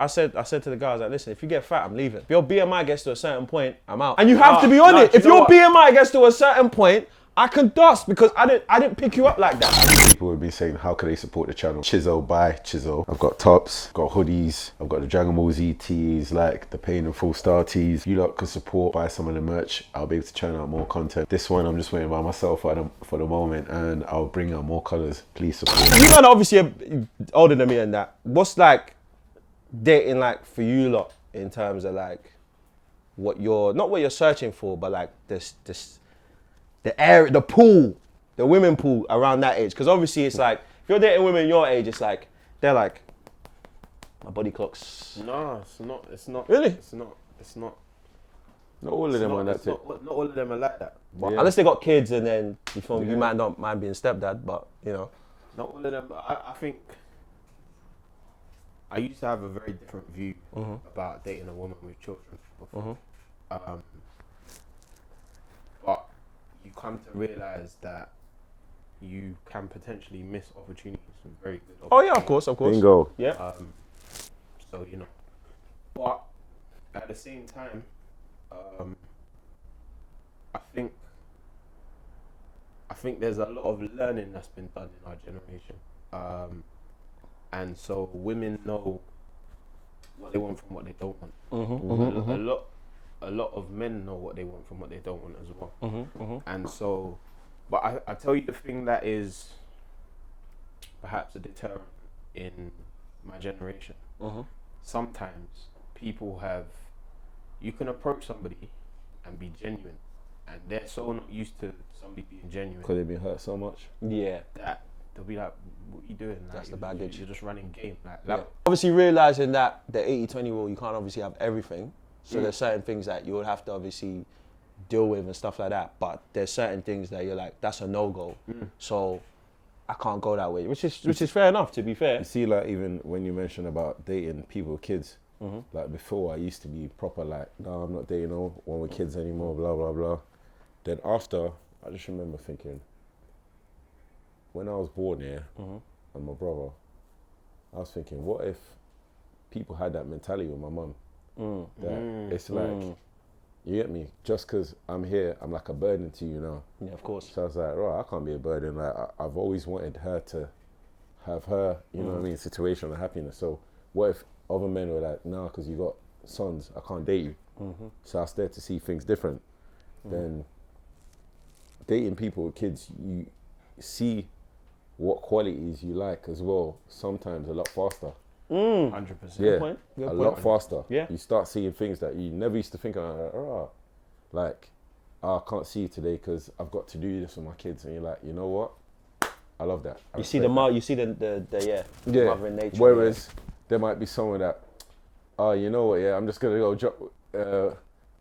I said to the guys, like, listen, if you get fat, I'm leaving. If your BMI gets to a certain point, I'm out. And you have to be on it. If your BMI gets to a certain point, I can dust because I didn't pick you up like that. People would be saying, how can they support the channel? Chiso by Chiso. I've got tops, got hoodies, I've got the Dragon Ball Z tees, like the Pain and Full Star tees. You lot could support, buy some of the merch. I'll be able to churn out more content. This one I'm just waiting by myself for the moment, and I'll bring out more colors. Please support. You man obviously are older than me and that. What's like dating like for you lot in terms of like what you're, not what you're searching for, but like the area, the pool, the women pool around that age? Because obviously it's like, if you're dating women your age, it's like, they're like, my body clock's... No, it's not. Really? It's not. Not all of them are like that. Not all of them are like that. But unless they got kids and then you feel me, you might not mind being stepdad, but you know. Not all of them. I think I used to have a very different view about dating a woman with children before. But you come to realize that you can potentially miss opportunities, some very good opportunities. Oh yeah, of course. Bingo. Yeah. So, you know, but at the same time, I think there's a lot of learning that's been done in our generation, and so women know what they want from what they don't want. A lot of men know what they want from what they don't want as well. And so, but I tell you the thing that is perhaps a deterrent in my generation. Sometimes people you can approach somebody and be genuine, and they're so not used to somebody being genuine. Because they've been hurt so much. Yeah. That they'll be like, what are you doing? Like, That's the baggage. You're just running game. Obviously realizing that the 80-20 rule, you can't obviously have everything. So there's certain things that you would have to obviously deal with and stuff like that. But there's certain things that you're like, that's a no-go. So I can't go that way, which is fair enough, to be fair. You see, like, even when you mention about dating people with kids, like before I used to be proper like, no, I'm not dating no one with kids anymore, blah, blah, blah. Then after, I just remember thinking, when I was born here, and my brother, I was thinking, what if people had that mentality with my mum? That it's like, you get me? Just because I'm here, I'm like a burden to you now. Yeah, of course. So I was like, right, I can't be a burden. Like, I've always wanted her to have her, you know what I mean, situation of happiness. So what if other men were like, nah, because you got sons, I can't date you. So I started to see things different. Then dating people with kids, you see what qualities you like as well, sometimes a lot faster. 100%. Yeah, Good point. a lot faster. Yeah. You start seeing things that you never used to think of. Like, I can't see you today because I've got to do this with my kids. And you're like, you know what? I love that. You see the mother in nature. Whereas there might be someone that, you know what? Yeah, I'm just gonna go drop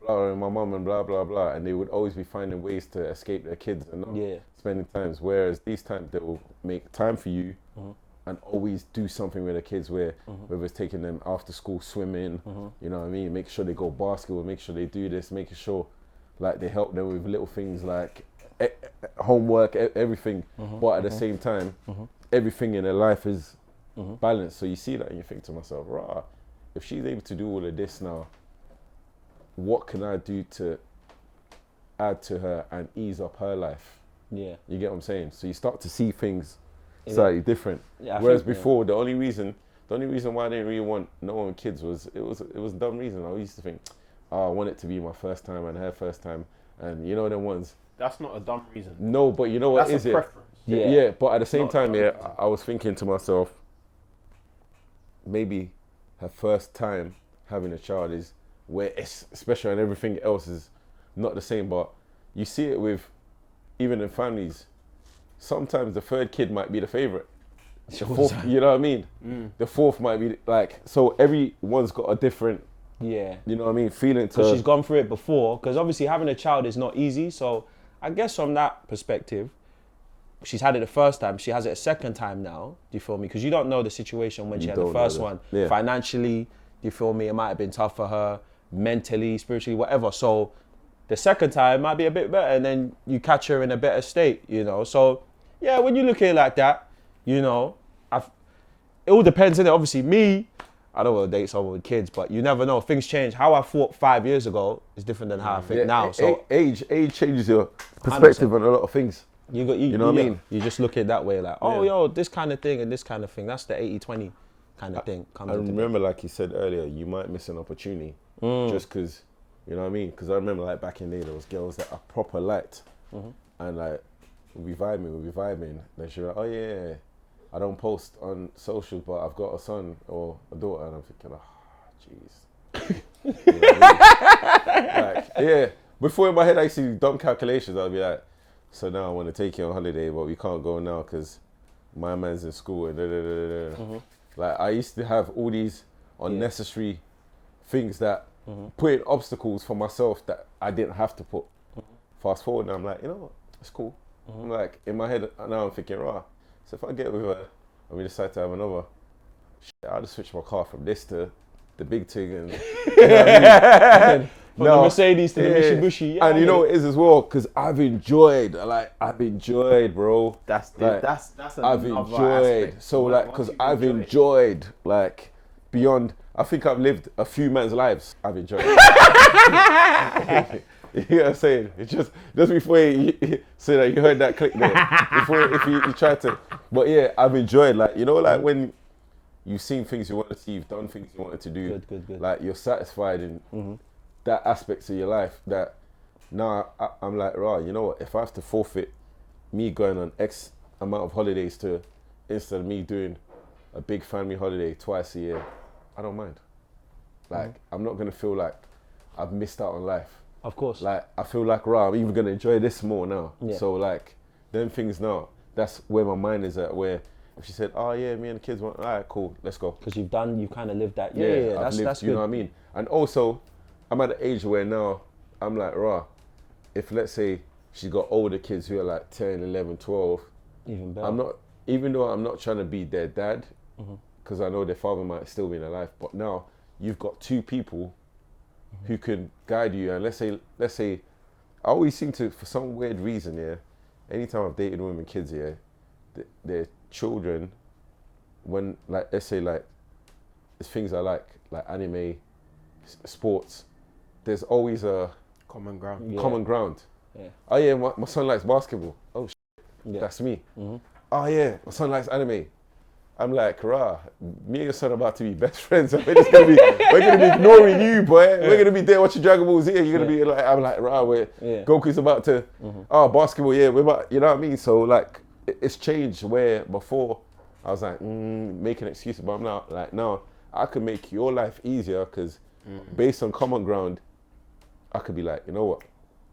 blah my mum and blah blah blah, and they would always be finding ways to escape their kids and not spending times. Whereas these times they will make time for you. And always do something with the kids, whether it's taking them after school swimming, you know what I mean, make sure they go basketball, make sure they do this, making sure like they help them with little things like homework, everything, but at the same time, everything in their life is balanced. So you see that and you think to myself, right, if she's able to do all of this now, what can I do to add to her and ease up her life? Yeah. You get what I'm saying? So you start to see things slightly different. Yeah, whereas before, the only reason why I didn't really want no one with kids was it was a dumb reason. I used to think, I want it to be my first time and her first time, and you know them ones. That's not a dumb reason. No, but you know what That's is a it? preference. Yeah, but at the same time, I was thinking to myself, maybe her first time having a child is where it's special and everything else is not the same. But you see it with even in families. Sometimes the third kid might be the favorite. The fourth, you know what I mean? The fourth might be like, so everyone's got a different, you know what I mean, feeling to... Because she's gone through it before, because obviously having a child is not easy. So I guess from that perspective, she's had it the first time, she has it a second time now, do you feel me? Because you don't know the situation when she had the first one. Financially, do you feel me? It might have been tough for her, mentally, spiritually, whatever. So the second time might be a bit better, and then you catch her in a better state, you know? So yeah, when you look at it like that, you know, it all depends, innit? Obviously me, I don't want to date someone with kids, but you never know. Things change. How I thought 5 years ago is different than how I think now. So age changes your perspective 100%. On a lot of things. You know what I mean? You just look at it that way, like, oh, yo, this kind of thing and this kind of thing. That's the 80-20 kind of thing. I remember, like you said earlier, you might miss an opportunity just because, you know what I mean? Because I remember, like, back in the day, there was girls that are proper light, and like, we'll be vibing. Then she'll be like, oh yeah, I don't post on socials, but I've got a son or a daughter, and I'm thinking, oh, jeez. You know what I mean? Like, yeah. Before in my head, I used to do dumb calculations. I'd be like, so now I want to take you on holiday, but we can't go now because my man's in school and Like, I used to have all these unnecessary things that put in obstacles for myself that I didn't have to put. Fast forward, and I'm like, you know what? It's cool. I'm like, in my head, now I'm thinking, right, so if I get with her and we decide to have another, I'll just switch my car from this to the big thing and, you know what I mean? From the Mercedes to the Mitsubishi. Yeah, and you know what it is as well, because I've enjoyed, bro. That's I've enjoyed. Aspect. So like, because I've enjoyed, like, beyond, I think I've lived a few men's lives. I've enjoyed it. You know what I'm saying? It's just before you say that you heard that click there. Before, if you try to, but yeah, I've enjoyed, like, you know, like when you've seen things you want to see, you've done things you wanted to do, good. like you're satisfied in that aspects of your life that now I'm like, right, you know what, if I have to forfeit me going on X amount of holidays to instead of me doing a big family holiday twice a year, I don't mind. Like, I'm not gonna feel like I've missed out on life. Of course. Like, I feel like, right, I'm even gonna enjoy this more now. So like, them things now, that's where my mind is at, where if she said, oh yeah, me and the kids want, all right, cool, let's go. Because you kind of lived that. That's you know what I mean? And also, I'm at the age where now, I'm like, rah, if let's say she's got older kids who are like 10, 11, 12, even better. Even though I'm not trying to be their dad, because I know their father might still be in their life, but now you've got two people who can guide you. And let's say, I always seem to, for some weird reason, anytime I've dated women and kids, their children, when, like, let's say, like, there's things I like anime, sports, there's always a common ground. Common ground. Yeah. Oh yeah, my son likes basketball. Oh that's me. Oh yeah, my son likes anime. I'm like, rah, me and your son are about to be best friends. We're gonna be ignoring you, boy. We're gonna be there watching Dragon Ball Z. You're gonna be like, I'm like, rah, Goku's about to, basketball, we're about, you know what I mean? So like, it's changed where before I was like, making excuses, but I'm not like, now I can make your life easier because based on common ground, I could be like, you know what,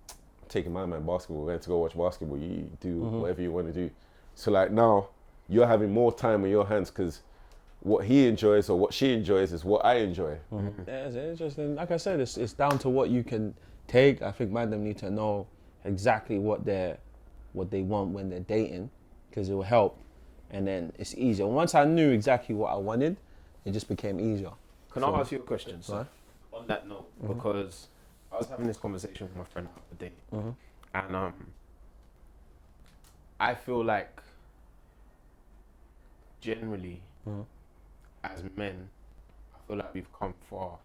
I'm taking my man basketball, we're going to go watch basketball, you do whatever you want to do. So like now, you're having more time on your hands because what he enjoys or what she enjoys is what I enjoy. Yeah, it's interesting. Like I said, it's down to what you can take. I think man, them need to know exactly what they want when they're dating, because it will help, and then it's easier. Once I knew exactly what I wanted, it just became easier. Can I ask you a question, sir? On that note, because I was having this conversation with my friend the other day, and I feel like generally, as men, I feel like we've come far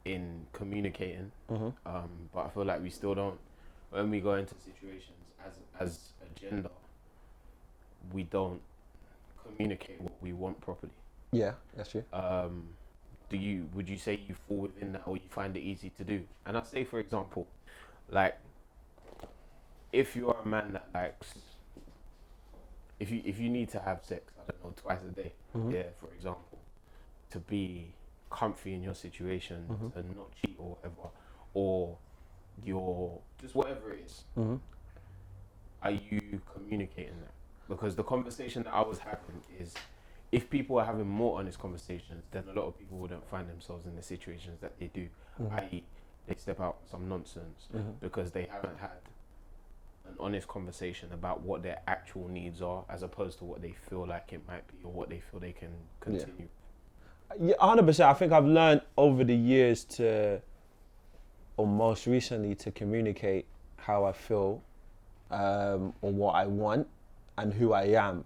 in communicating, but I feel like we still don't. When we go into situations as a gender, we don't communicate what we want properly. Yeah, that's true. Would you say you fall within that, or you find it easy to do? And I say, for example, like, if you're a man that likes, if you need to have sex, I don't know, twice a day, for example, to be comfy in your situation and not cheat or whatever, or you're just whatever it is, are you communicating that? Because the conversation that I was having is, if people are having more honest conversations, then a lot of people wouldn't find themselves in the situations that they do, i.e. they step out some nonsense because they haven't had an honest conversation about what their actual needs are, as opposed to what they feel like it might be or what they feel they can continue. Yeah, 100%. I think I've learned over the years or most recently, to communicate how I feel, or what I want and who I am.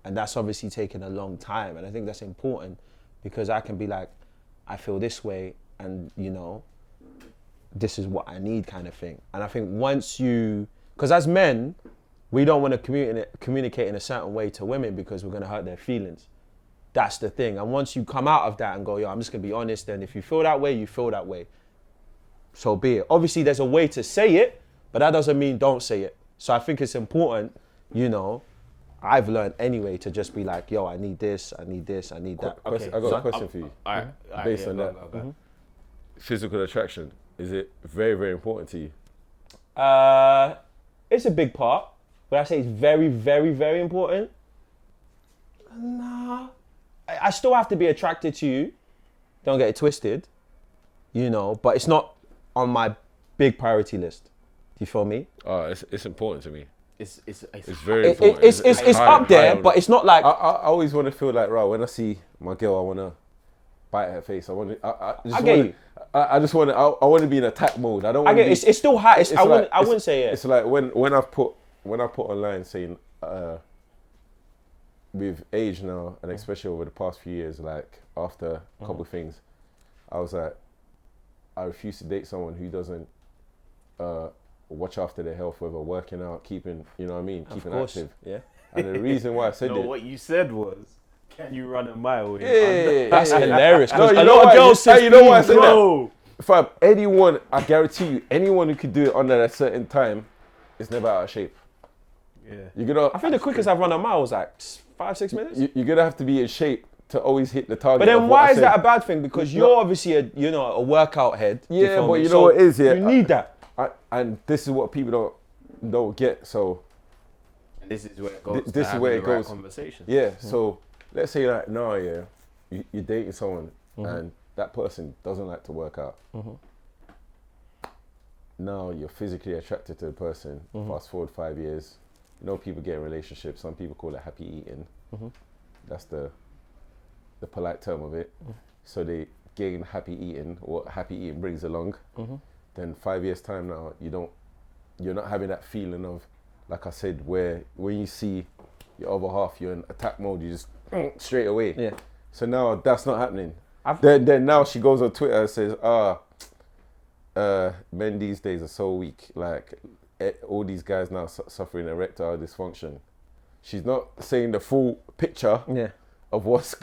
And that's obviously taken a long time. And I think that's important, because I can be like, I feel this way, and you know, this is what I need, kind of thing. And I think once you, because as men, we don't want to communicate in a certain way to women because we're going to hurt their feelings. That's the thing. And once you come out of that and go, yo, I'm just going to be honest, then if you feel that way, you feel that way. So be it. Obviously, there's a way to say it, but that doesn't mean don't say it. So I think it's important, you know, I've learned anyway to just be like, yo, I need this, I need this, I need that. Okay. I got a question for you. Based on that, physical attraction, is it very, very important to you? It's a big part. But I say it's very, very, very important. Nah. I still have to be attracted to you. Don't get it twisted. You know, but it's not on my big priority list. Do you feel me? It's important to me. It's very important. It's up there, but it's not like... I always want to feel like, right, when I see my girl, I want to bite her face. I want to be in attack mode. I don't want to be... It's still high. I wouldn't say it. It's like when I put online saying, with age now, and especially over the past few years, like after a couple of things, I was like, I refuse to date someone who doesn't watch after their health, whether working out, keeping, you know what I mean, keeping active. Yeah. And the reason why I said what you said was, can you run a mile? That's hilarious. No, a lot of girls say, you know why I said that? Fam, anyone, I guarantee you, anyone who could do it under a certain time is never out of shape. Yeah. I think the quickest I've run a mile was like 5-6 minutes. You're gonna have to be in shape to always hit the target. But then why is that a bad thing? Because you're obviously a workout head. Yeah, but you know what it is, yeah. You need that. And this is what people don't get. So and this is where it goes. This is where it goes. Conversation. Yeah. So let's say like you're dating someone and that person doesn't like to work out. Now you're physically attracted to the person. Fast forward 5 years. You know, people get in relationships. Some people call it happy eating. That's the polite term of it. So they gain happy eating, what happy eating brings along. Then 5 years time now, you're not having that feeling of, like I said, where when you see your other half, you're in attack mode. You just straight away. Yeah. So now that's not happening. Then now she goes on Twitter and says, men these days are so weak. Like all these guys now suffering erectile dysfunction. She's not saying the full picture of what's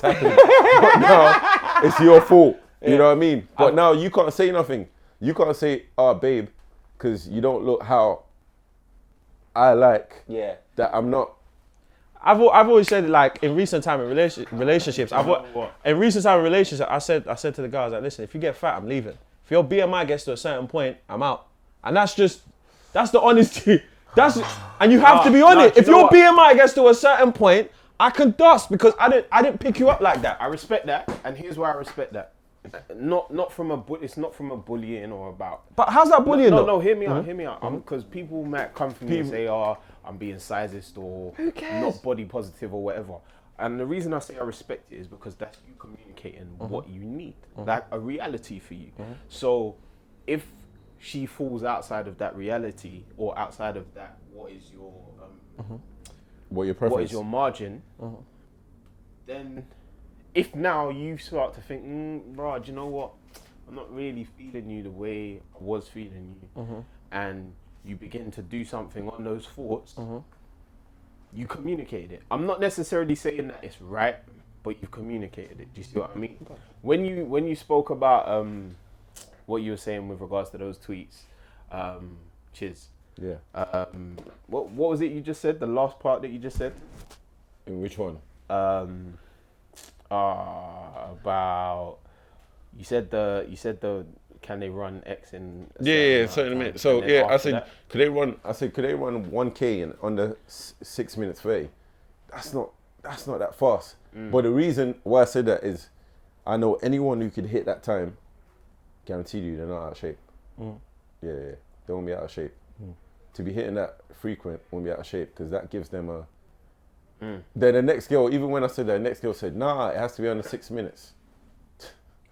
happening. But now it's your fault. You know what I mean? But now you can't say nothing. You can't say, babe, because you don't look how I like. Yeah. That I'm not. I've always said, like, in recent time in relationships, I said to the guys, like, listen, if you get fat, I'm leaving. If your BMI gets to a certain point, I'm out. And that's the honesty. And you have to be on it. If your BMI gets to a certain point, I can dust because I didn't pick you up like that. I respect that, and here's why I respect that. It's not from a bullying or about. But how's that bullying? No, hear me out. Because people might come from me and say, I'm being sizist or not body positive or whatever. And the reason I say I respect it is because that's you communicating what you need, like a reality for you. So if she falls outside of that reality or outside of that, what is your preference? What is your margin? Then, if now you start to think, bro, do you know what? I'm not really feeling you the way I was feeling you, and you begin to do something on those thoughts, you communicated it. I'm not necessarily saying that it's right, but you've communicated it. Do you see what I mean? When you spoke about what you were saying with regards to those tweets, Chiz. Yeah. What was it you just said? The last part that you just said? In which one? About you said the can they run X in? Certain minutes. So yeah, I said could they run 1K in under 6 minutes 30? That's not that fast. But the reason why I said that is, I know anyone who could hit that time, guaranteed you they're not out of shape. Yeah, they won't be out of shape. To be hitting that frequent won't be out of shape because that gives them a. Then the next girl, even when I said that, the next girl said, nah, it has to be under 6 minutes.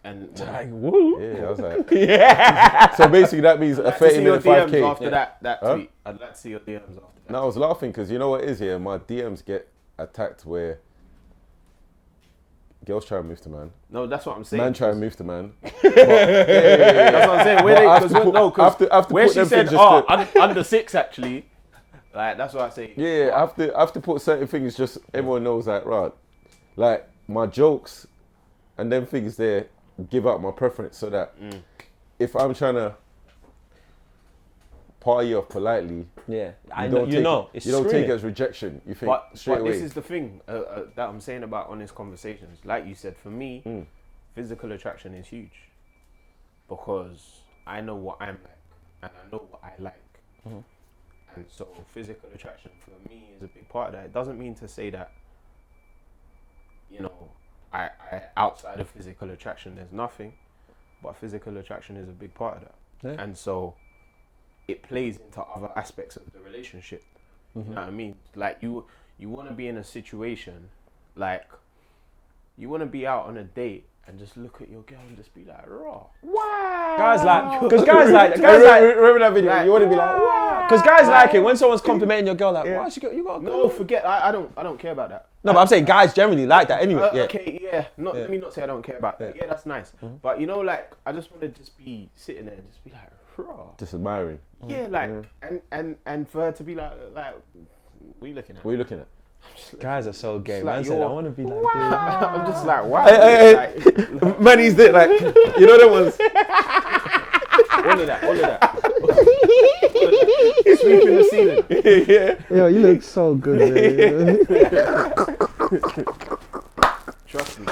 And like, woo. Yeah, I was like, yeah. So basically that means a 30-minute 5K. After that tweet, I'd like to see your DMs after that. No, I was laughing because you know what it is here? My DMs get attacked where girls try to move to man. No, that's what I'm saying. Man try to move to man. That's what I'm saying. Where she said, under 6 actually, like that's what I say. Yeah, I have to put certain things just everyone knows that, right? Like my jokes and them things there give out my preference so that if I'm trying to party off politely, you don't take it as rejection. You think straight away. This is the thing that I'm saying about honest conversations. Like you said, for me, physical attraction is huge because I know what I'm like and I know what I like. And so physical attraction for me is a big part of that. It doesn't mean to say that, you know, I outside of physical attraction there's nothing, but physical attraction is a big part of that. Yeah. And so it plays into other aspects of the relationship. You know what I mean? Like you want to be in a situation, like you want to be out on a date and just look at your girl and just be like, raw. Wow. Guys like, remember that video? Like, you want to be like, wow. Because guys like it when someone's complimenting your girl, like, wow, you got a girl. No, forget. I don't care about that. No, but I'm saying guys generally like that anyway. Okay, yeah. Let me not say I don't care about that. Yeah, that's nice. But you know, like, I just want to just be sitting there and just be like, raw. Just admiring. Yeah, like, and for her to be like, what are you looking at? What are you looking at? Guys are so gay. Man said, I want to be like, wow. I'm just like, wow. Like, man, he's there, like, you know them ones. All of that. He's sweeping the ceiling. Yeah. Yo, you look so good, man. Trust me.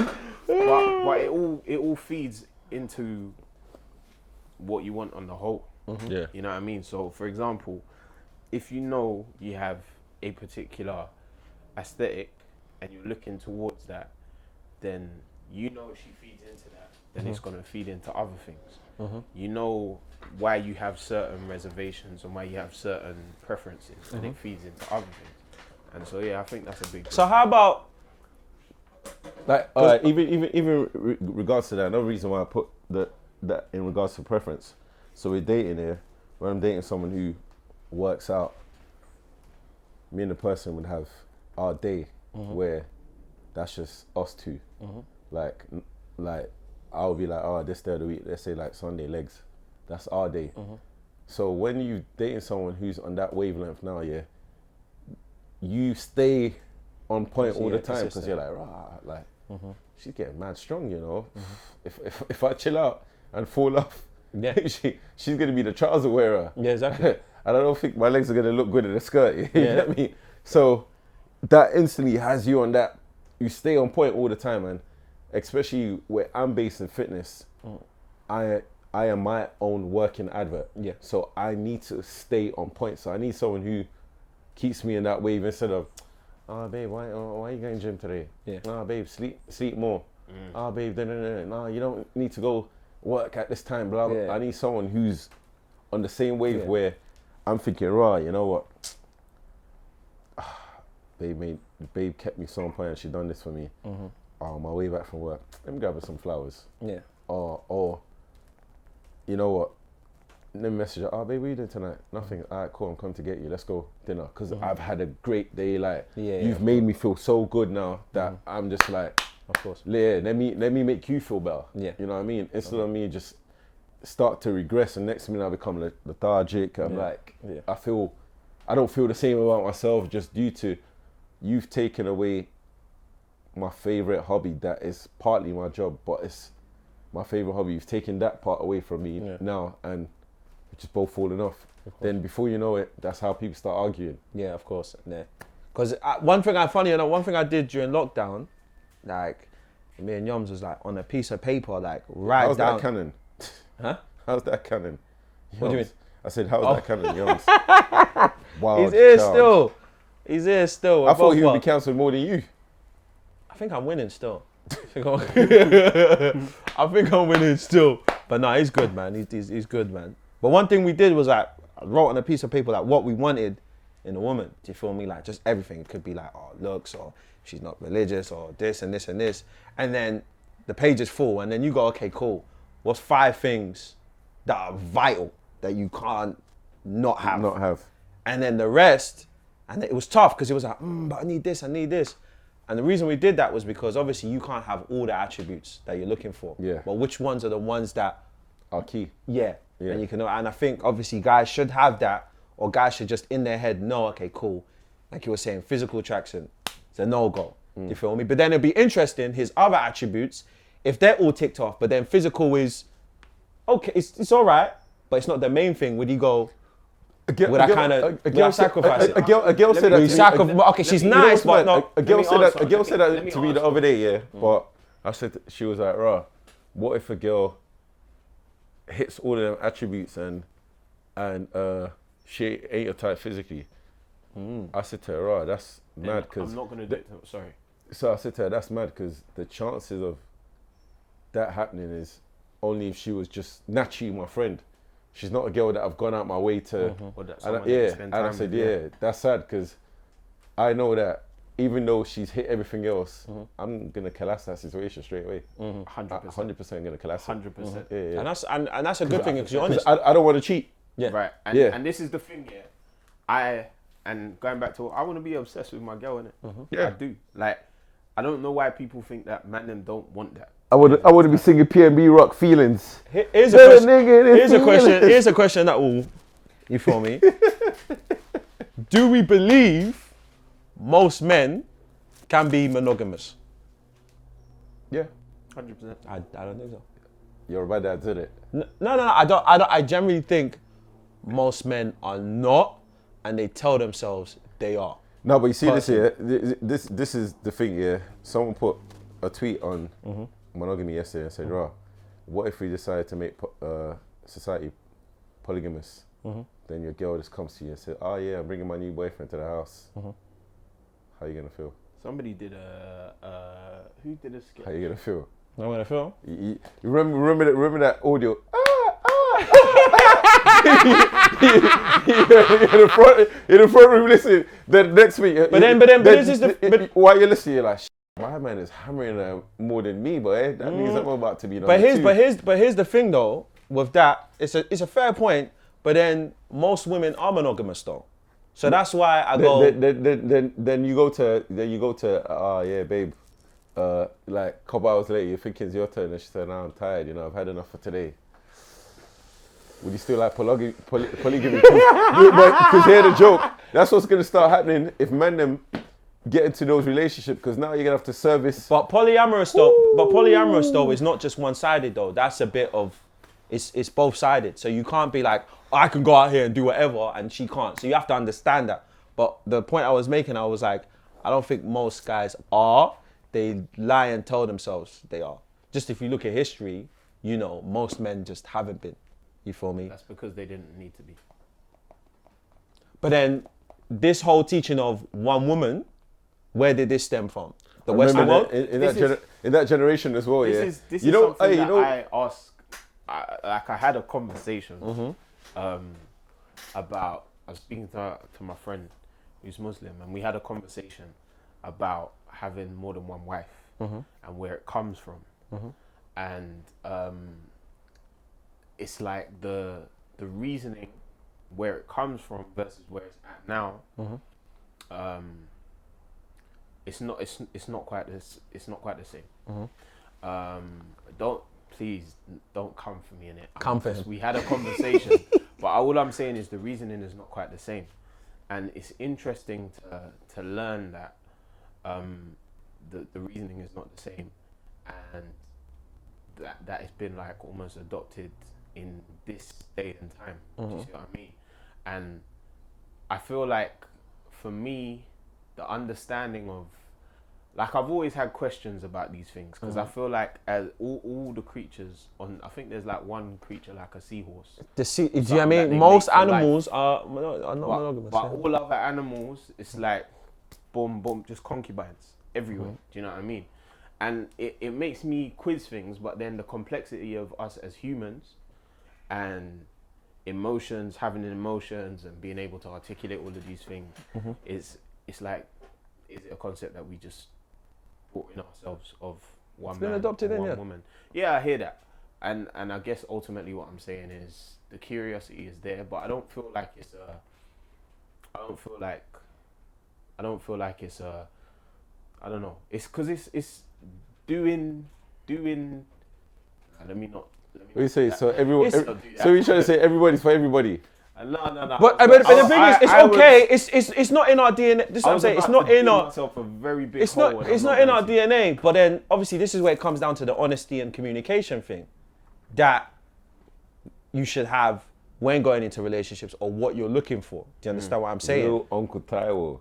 But it all feeds into what you want on the whole. Yeah. You know what I mean? So, for example, if you know you have a particular aesthetic and you're looking towards that, then you know if she feeds into that, then it's going to feed into other things. You know why you have certain reservations and why you have certain preferences, and it feeds into other things. And so I think that's a big thing. So how about like even regards to that, another reason why I put that in regards to preference. So we're dating here, when I'm dating someone who works out, me and the person would have our day where that's just us two. Like I'll be like, oh, this day of the week, let's say like Sunday legs, that's our day. So when you dating someone who's on that wavelength now, you stay on point all the time because you're like, rah, she's getting mad strong, you know. If I chill out and fall off, she's gonna be the trouser wearer. Yeah, exactly. I don't think my legs are gonna look good in a skirt. You get me? So that instantly has you on that. You stay on point all the time, man. Especially where I'm based in fitness. I am my own working advert. Yeah. So I need to stay on point. So I need someone who keeps me in that wave instead of, oh babe, why are you going to gym today? Yeah. Oh babe, sleep more. Oh babe, no, you don't need to go work at this time, blah, blah. Yeah. I need someone who's on the same wave where I'm thinking, right, you know what? Babe kept me so on point and she done this for me. Oh, my way back from work, let me grab her some flowers. Yeah. Or you know what? Let me message her, oh babe, what are you doing tonight? Nothing. All right, cool, I'm coming to get you. Let's go dinner. Because I've had a great day. Like, you've made me feel so good now that I'm just like, of course. Yeah, let me make you feel better. Yeah. You know what I mean? Instead of me just start to regress and next minute I become lethargic. I'm like, I don't feel the same about myself just due to you've taken away my favorite hobby that is partly my job, but it's my favorite hobby. You've taken that part away from me now and we're just both falling off. Then before you know it, that's how people start arguing. Yeah, of course. Yeah. Because one thing I did during lockdown, like me and Yoms was like on a piece of paper, like How's down. That canon? Huh? How's that canon? What do you mean? I said, how's that canon, Yoms? Wild He's here still. He's here still. I thought he would be cancelled more than you. I think I'm winning still. I think I'm winning still. But no, he's good, man. He's good, man. But one thing we did was like, I wrote on a piece of paper like what we wanted in a woman. Do you feel me? Like just everything. It could be like, oh, looks, or she's not religious, or this and this and this. And then the page is full, and then you go, okay, cool. What's 5 things that are vital that you can't not have? Not have. And then the rest, and it was tough because it was like, but I need this. And the reason we did that was because obviously you can't have all the attributes that you're looking for. Yeah. But which ones are the ones that are key? Yeah. Yeah. And you can, and I think obviously guys should have that, or guys should just in their head know, okay, cool. Like you were saying, physical attraction, it's a no-go. You feel me? But then it'd be interesting, his other attributes, if they're all ticked off, but then physical is, okay, it's all right, but it's not the main thing. Would you go, would I kind of sacrifice it? A girl said that to me. Okay, she's nice, but not. A girl said that to me the other day, yeah. But I said, she was like, "Rah, what if a girl hits all of them attributes and she ain't your type physically?" I said to her, "Rah, that's mad." Because I'm not gonna do it. Sorry. So I said to her, "That's mad because the chances of that happening is only if she was just naturally my friend. She's not a girl that I've gone out my way to." And I said, "Yeah, that's sad because I know that even though she's hit everything else, I'm gonna collapse that situation straight away. 100% gonna collapse. 100%. Yeah. And that's a good thing because you're honest. I don't want to cheat. Yeah. Right. And this is the thing, yeah. And going back to, I want to be obsessed with my girl, innit? Yeah. I do. Like, I don't know why people think that man them don't want that. I would be singing P&B rock feelings. Here's a question that will, you feel me? Do we believe most men can be monogamous? Yeah. 100%. I don't think so. You're a bad dad, did it? No, I don't. I generally think most men are not, and they tell themselves they are. No, but you see this here. This is the thing here. Someone put a tweet on monogamy yesterday and said, "Rah, what if we decide to make society polygamous? Then your girl just comes to you and says, 'Oh yeah, I'm bringing my new boyfriend to the house.' How you gonna feel? Somebody did who did a sketch? How you gonna feel? How am I gonna feel? You remember that audio? in the front room listening. Then next week, while you're listening, you're like, my man is hammering her more than me, but that means I'm about to be. But here's the thing though. With that, it's a fair point. But then most women are monogamous though, so that's why I go. Then you go to yeah, babe. Like a couple hours later, you're thinking it's your turn, and she said, "No, I'm tired. I've had enough for today." Would you still like polygamy? Because here's the joke. That's what's gonna start happening if men them get into those relationships. Because now you're gonna have to service. But polyamorous though is not just one-sided though. That's a bit of, it's both-sided. So you can't be like, oh, I can go out here and do whatever, and she can't. So you have to understand that. But the point I was making, I was like, I don't think most guys are. They lie and tell themselves they are. Just if you look at history, most men just haven't been. You feel me? That's because they didn't need to be. But then, this whole teaching of one woman, where did this stem from? The Western world? In that generation as well, This is something I ask. I had a conversation about. I was speaking to my friend who's Muslim, and we had a conversation about having more than one wife and where it comes from, and it's like the reasoning where it comes from versus where it's at now. It's not quite the same. Please don't come for me in it. Come for him. We had a conversation, but all I'm saying is the reasoning is not quite the same, and it's interesting to learn that the reasoning is not the same, and that it's been like almost adopted in this day and time. Do you see what I mean? And I feel like for me, the understanding of, like, I've always had questions about these things because I feel like as all the creatures I think there's like one creature like a seahorse. Do you know what I mean? Most animals are not monogamous. But all other animals, it's like boom, boom, just concubines everywhere. Do you know what I mean? And it makes me quiz things, but then the complexity of us as humans and having emotions and being able to articulate all of these things is it a concept that we just brought in ourselves of one man, adopted one woman? Yeah, I hear that. And I guess ultimately what I'm saying is the curiosity is there, but I don't feel like it's I don't know. It's because it's doing. Let me not. What do you say? So everyone. So you're trying to say everybody's for everybody? No. But the thing is, it's okay. It's not in our DNA. This is what I'm saying. It's not in our. It's not in our DNA. But then obviously this is where it comes down to the honesty and communication thing, that you should have when going into relationships or what you're looking for. Do you understand what I'm saying? Little Uncle Taiwo.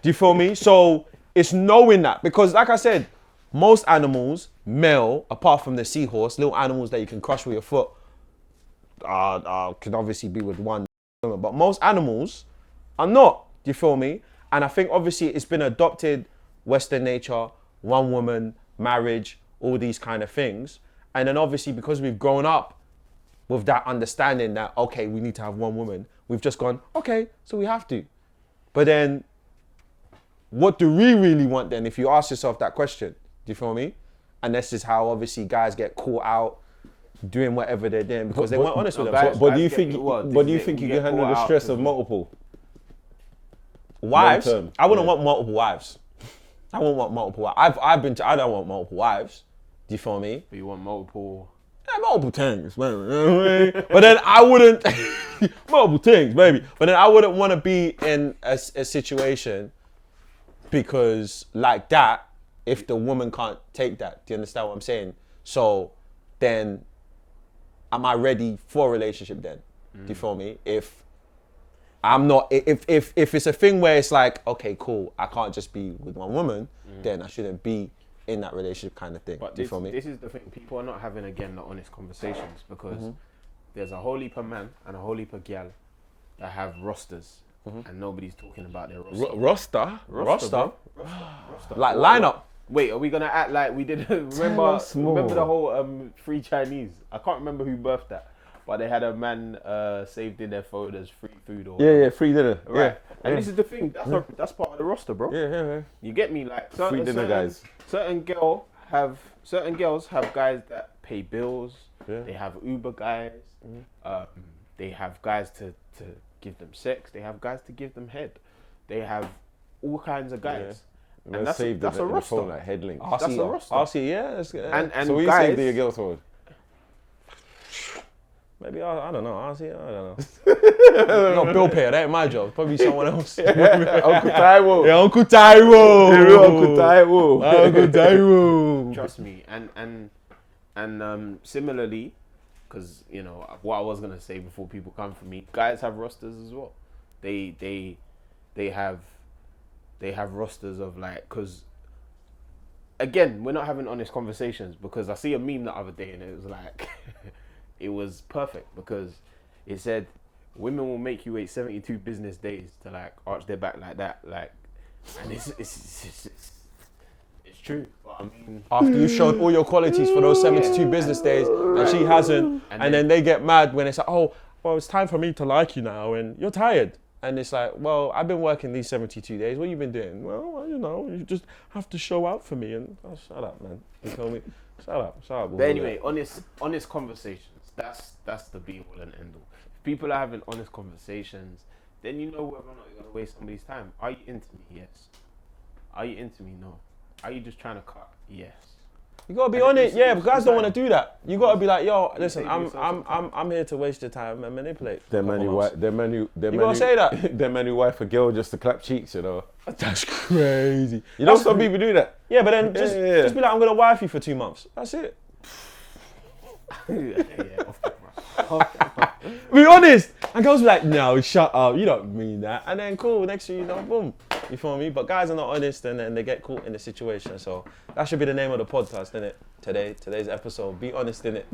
Do you feel me? So it's knowing that, because like I said, most animals, male, apart from the seahorse, little animals that you can crush with your foot, can obviously be with one woman, but most animals are not. Do you feel me? And I think obviously it's been adopted, Western nature, one woman, marriage, all these kind of things. And then obviously because we've grown up with that understanding that, okay, we need to have one woman, we've just gone, okay, so we have to. But then what do we really want then, if you ask yourself that question? Do you feel me? And this is how obviously guys get caught out doing whatever they're doing because they weren't honest with themselves. But do you think you can handle the stress of multiple wives? I wouldn't want multiple wives. I wouldn't want multiple wives. I don't want multiple wives. Do you feel me? But you want multiple... Yeah, multiple things, baby. But then I wouldn't... multiple things, baby. But then I wouldn't want to be in a situation because like that, if the woman can't take that. Do you understand what I'm saying? So then, am I ready for a relationship then? Do you feel me? If I'm not, if it's a thing where it's like, okay, cool, I can't just be with one woman, then I shouldn't be in that relationship kind of thing. But do you feel me? This is the thing. People are not having, again, the honest conversations because there's a whole heap of man and a whole heap of gal that have rosters and nobody's talking about their roster. Roster? Like lineup. Wait, are we gonna act like we didn't remember the whole free Chinese? I can't remember who birthed that, but they had a man saved in their phone as free food or free dinner. Right. Yeah. And this is the thing, that's part of the roster, bro. Yeah. You get me? Like Free dinner guys. Certain girls have guys that pay bills. Yeah. They have Uber guys. They have guys to give them sex. They have guys to give them head. They have all kinds of guys. Yeah. And that's a roster. Phone, like headlink. That's a roster. RC, yeah. That's good. And so what you guys, say to your girl's phone? Maybe I don't know. RC, I don't know. Not bill payer. That ain't my job. Probably someone else. Uncle Taiwo. Yeah, Uncle Taiwo. Uncle Taiwo. Uncle Taiwo. Trust me. And similarly, because you know what I was gonna say before people come for me, guys have rosters as well. They have rosters of like, because again, we're not having honest conversations because I see a meme the other day and it was like, it was perfect because it said, women will make you wait 72 business days to like arch their back like that. Like, and it's true. But I mean, after you showed all your qualities for those 72 business days and she hasn't, and then they get mad when it's like, oh, well, it's time for me to like you now and you're tired. And it's like, well, I've been working these 72 days. What you been doing? Well, you know, you just have to show out for me. And shut up, man. You tell me, shut up. But anyway, honest conversations. That's the be all and end all. If people are having honest conversations, then you know whether or not you're gonna waste somebody's time. Are you into me? Yes. Are you into me? No. Are you just trying to cut? Yes. You gotta be on it, yeah. But guys don't want to do that. You gotta be like, yo, listen, I'm here to waste your time and manipulate. You gotta say that. Their man who wife a girl just to clap cheeks, you know. That's crazy. You know some people do that. Yeah, but then just be like, I'm gonna wife you for 2 months. That's it. Be honest. And girls be like, no, shut up. You don't mean that. And then cool, next thing you know, boom. You feel me? But guys are not honest and then they get caught in the situation. So that should be the name of the podcast, innit? Today's episode. Be honest, innit?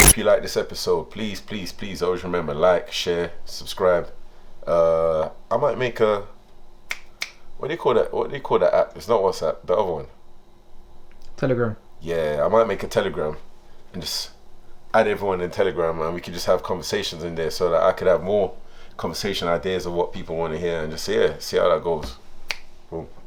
If you like this episode, please always remember, like, share, subscribe. I might make a, what do you call that app? It's not WhatsApp, the other one. Telegram. Yeah, I might make a Telegram and just add everyone in Telegram and we could just have conversations in there so that I could have more conversation ideas of what people want to hear and just see how that goes. Boom.